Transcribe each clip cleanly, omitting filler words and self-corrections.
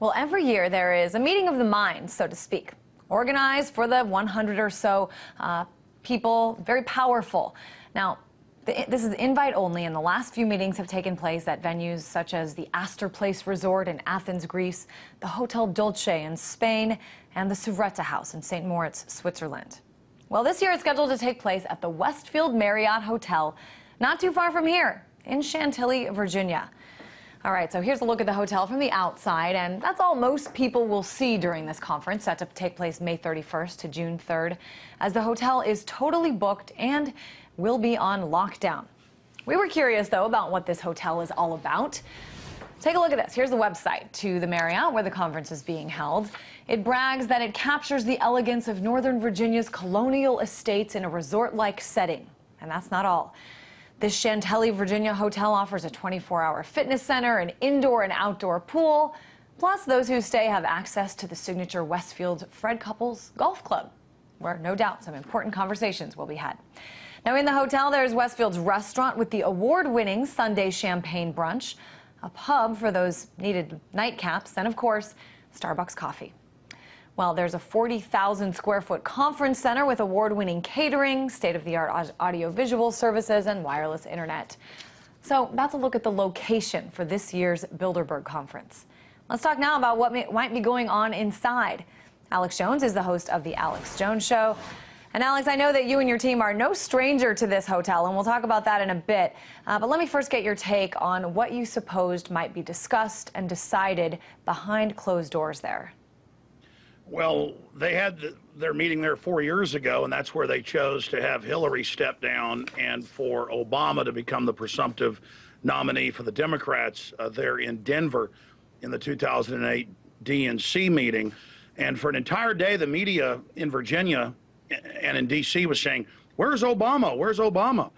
Well, every year there is a meeting of the minds, so to speak, organized for the 100 or so people, very powerful. Now, this is invite only, and the last few meetings have taken place at venues such as the Astor Place Resort in Athens, Greece, the Hotel Dolce in Spain, and the Suvretta House in St. Moritz, Switzerland. Well, this year it's scheduled to take place at the Westfield Marriott Hotel, not too far from here, in Chantilly, Virginia. All right, so here's a look at the hotel from the outside, and that's all most people will see during this conference, set to take place May 31st to June 3rd, as the hotel is totally booked and will be on lockdown. We were curious, though, about what this hotel is all about. Take a look at this. Here's the website to the Marriott, where the conference is being held. It brags that it captures the elegance of Northern Virginia's colonial estates in a resort-like setting. And that's not all. This Chantilly, Virginia hotel offers a 24-hour fitness center, an indoor and outdoor pool. Plus, those who stay have access to the signature Westfields Fred Couples Golf Club, where no doubt some important conversations will be had. Now, in the hotel, there's Westfield's restaurant with the award-winning Sunday champagne brunch, a pub for those needed nightcaps, and, of course, Starbucks coffee. Well, there's a 40,000-square-foot conference center with award-winning catering, state-of-the-art audio-visual services, and wireless internet. So that's a look at the location for this year's Bilderberg conference. Let's talk now about what might be going on inside. Alex Jones is the host of The Alex Jones Show. And Alex, I know that you and your team are no stranger to this hotel, and we'll talk about that in a bit. But let me first get your take on what you supposed might be discussed and decided behind closed doors there. Well, they had their meeting there 4 years ago, and that's where they chose to have Hillary step down and for Obama to become the presumptive nominee for the Democrats there in Denver in the 2008 DNC meeting. And for an entire day, the media in Virginia and in D.C. was saying, "Where's Obama? Where's Obama?"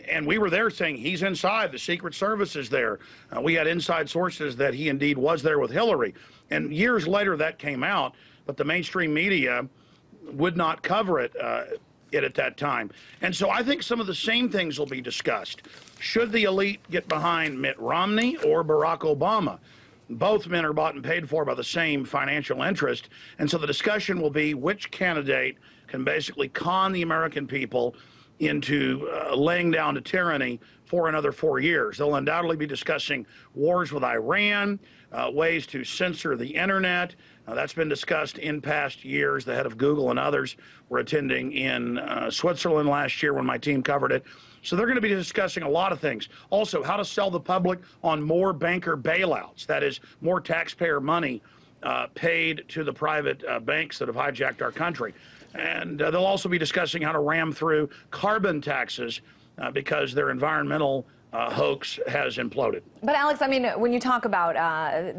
And we were there saying, he's inside, the Secret Service is there. We had inside sources that he indeed was there with Hillary. And years later that came out, but the mainstream media would not cover it at that time. And so I think some of the same things will be discussed. Should the elite get behind Mitt Romney or Barack Obama? Both men are bought and paid for by the same financial interest. And so the discussion will be which candidate can basically con the American people into laying down to tyranny for another 4 years. They'll undoubtedly be discussing wars with Iran, ways to censor the internet. That's been discussed in past years. The head of Google and others were attending in Switzerland last year when my team covered it. So they're going to be discussing a lot of things. Also, how to sell the public on more banker bailouts. That is, more taxpayer money paid to the private banks that have hijacked our country. And they'll also be discussing how to ram through carbon taxes because their environmental hoax has imploded. But Alex, I mean, when you talk about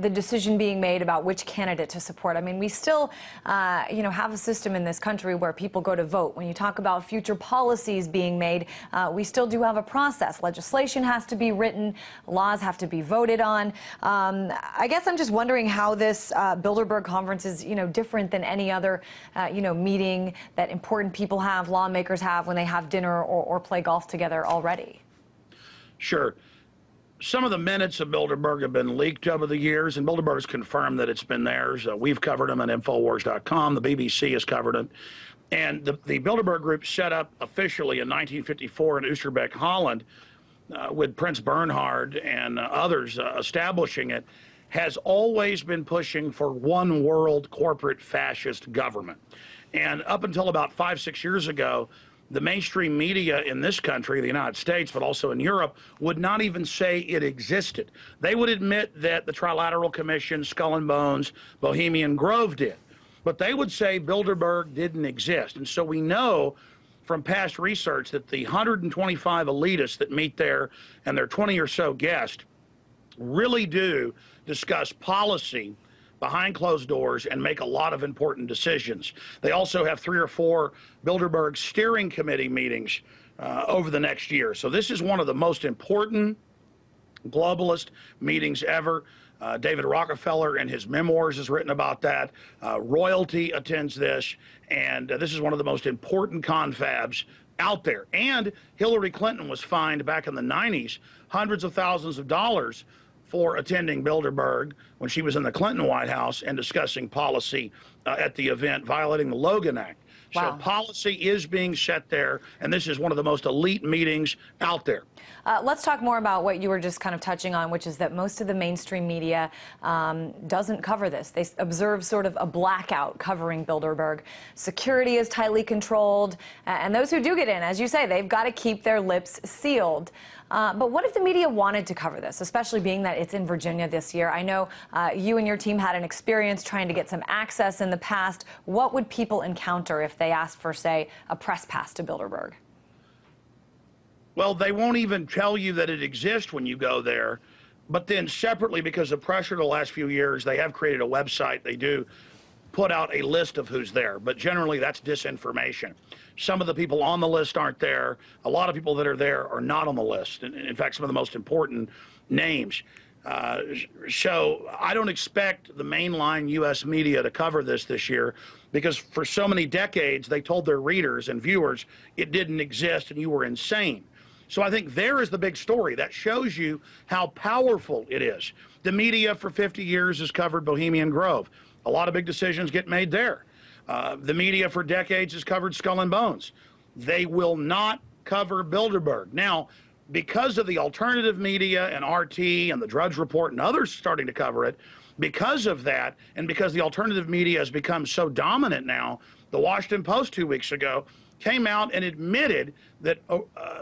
the decision being made about which candidate to support, I mean, we still, have a system in this country where people go to vote. When you talk about future policies being made, we still do have a process. Legislation has to be written, laws have to be voted on. I guess I'm just wondering how this Bilderberg conference is, different than any other, meeting that important people have, lawmakers have when they have dinner or play golf together already. Sure. Some of the minutes of Bilderberg have been leaked over the years, and Bilderberg's confirmed that it's been theirs. We've covered them at Infowars.com. The BBC has covered it. And the Bilderberg group set up officially in 1954 in Oosterbeek, Holland, with Prince Bernhard and others establishing it, has always been pushing for one world corporate fascist government. And up until about 5-6 years ago, the mainstream media in this country, the United States, but also in Europe, would not even say it existed. They would admit that the Trilateral Commission, Skull and Bones, Bohemian Grove did. But they would say Bilderberg didn't exist. And so we know from past research that the 125 elitists that meet there and their 20 or so guests really do discuss policy behind closed doors and make a lot of important decisions. They also have 3 or 4 Bilderberg steering committee meetings over the next year. So this is one of the most important globalist meetings ever. David Rockefeller in his memoirs has written about that. Royalty attends this, and this is one of the most important confabs out there. And Hillary Clinton was fined back in the 90s hundreds of thousands of dollars for attending Bilderberg when she was in the Clinton White House and discussing policy at the event, violating the Logan Act. Wow. So policy is being set there, and this is one of the most elite meetings out there. Let's talk more about what you were just kind of touching on, which is that most of the mainstream media doesn't cover this. They observe sort of a blackout covering Bilderberg. Security is tightly controlled, and those who do get in, as you say, they've got to keep their lips sealed. But what if the media wanted to cover this, especially being that it's in Virginia this year? I know you and your team had an experience trying to get some access in the past. What would people encounter if they asked for, say, a press pass to Bilderberg? Well, they won't even tell you that it exists when you go there. But then separately, because of pressure the last few years, they have created a website. They do put out a list of who's there, but generally that's disinformation. Some of the people on the list aren't there. A lot of people that are there are not on the list. In fact, some of the most important names. So I don't expect the mainline U.S. media to cover this year, because for so many decades they told their readers and viewers it didn't exist and you were insane. So I think there is the big story that shows you how powerful it is. The media for 50 years has covered Bohemian Grove. A lot of big decisions get made there. The media for decades has covered Skull and Bones. They will not cover Bilderberg. Now, because of the alternative media and RT and the Drudge Report and others starting to cover it, because of that, and because the alternative media has become so dominant now, the Washington Post 2 weeks ago came out and admitted that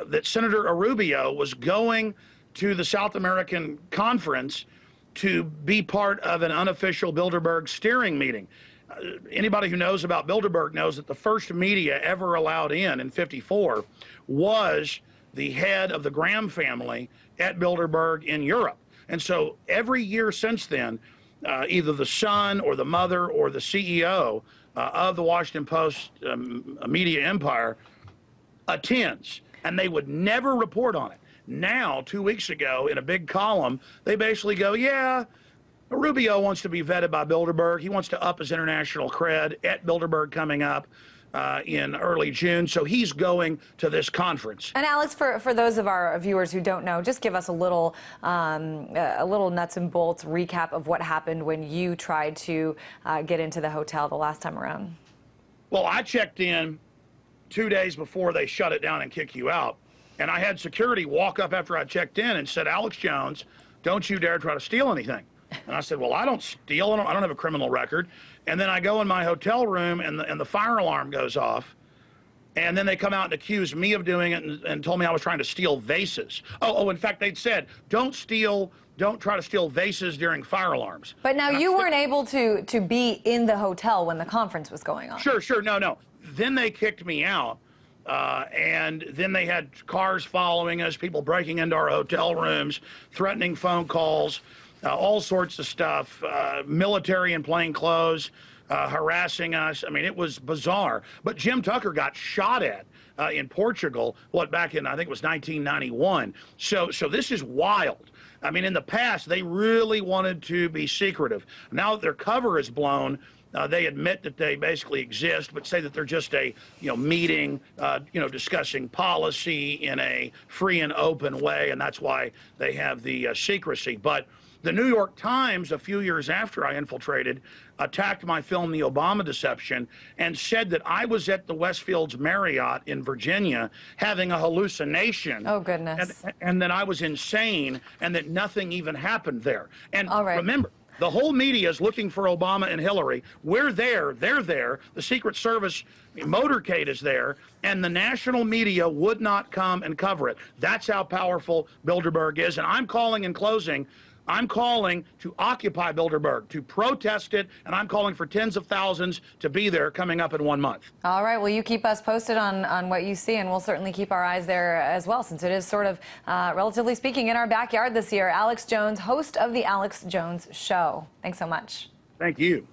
that Senator Rubio was going to the South American conference to be part of an unofficial Bilderberg steering meeting. Anybody who knows about Bilderberg knows that the first media ever allowed in '54, was the head of the Graham family at Bilderberg in Europe. And so every year since then, either the son or the mother or the CEO of the Washington Post media empire attends, and they would never report on it. Now, 2 weeks ago, in a big column, they basically go, yeah, Rubio wants to be vetted by Bilderberg. He wants to up his international cred at Bilderberg coming up in early June, so he's going to this conference. And Alex, for those of our viewers who don't know, just give us a little nuts and bolts recap of what happened when you tried to get into the hotel the last time around. Well, I checked in 2 days before they shut it down and kick you out, and I had security walk up after I checked in and said, "Alex Jones, don't you dare try to steal anything." And I said, well, I don't steal. I don't have a criminal record. And then I go in my hotel room, and the fire alarm goes off. And then they come out and accuse me of doing it and told me I was trying to steal vases. Oh, in fact, they'd said, don't try to steal vases during fire alarms. But now you weren't able to be in the hotel when the conference was going on. Sure, no. Then they kicked me out. And then they had cars following us, people breaking into our hotel rooms, threatening phone calls. All sorts of stuff, military in plain clothes, harassing us. I mean, it was bizarre. But Jim Tucker got shot at in Portugal, back in, I think it was 1991. So this is wild. I mean, in the past, they really wanted to be secretive. Now that their cover is blown, they admit that they basically exist, but say that they're just a meeting, discussing policy in a free and open way, and that's why they have the secrecy. But the New York Times, a few years after I infiltrated, attacked my film, The Obama Deception, and said that I was at the Westfields Marriott in Virginia having a hallucination. Oh, goodness. And that I was insane and that nothing even happened there. And right. Remember, the whole media is looking for Obama and Hillary. We're there, they're there. The Secret Service motorcade is there, and the national media would not come and cover it. That's how powerful Bilderberg is. And I'm calling in closing, I'm calling to occupy Bilderberg, to protest it, and I'm calling for tens of thousands to be there coming up in 1 month. All right, well, you keep us posted on what you see, and we'll certainly keep our eyes there as well, since it is sort of, relatively speaking, in our backyard this year. Alex Jones, host of The Alex Jones Show. Thanks so much. Thank you.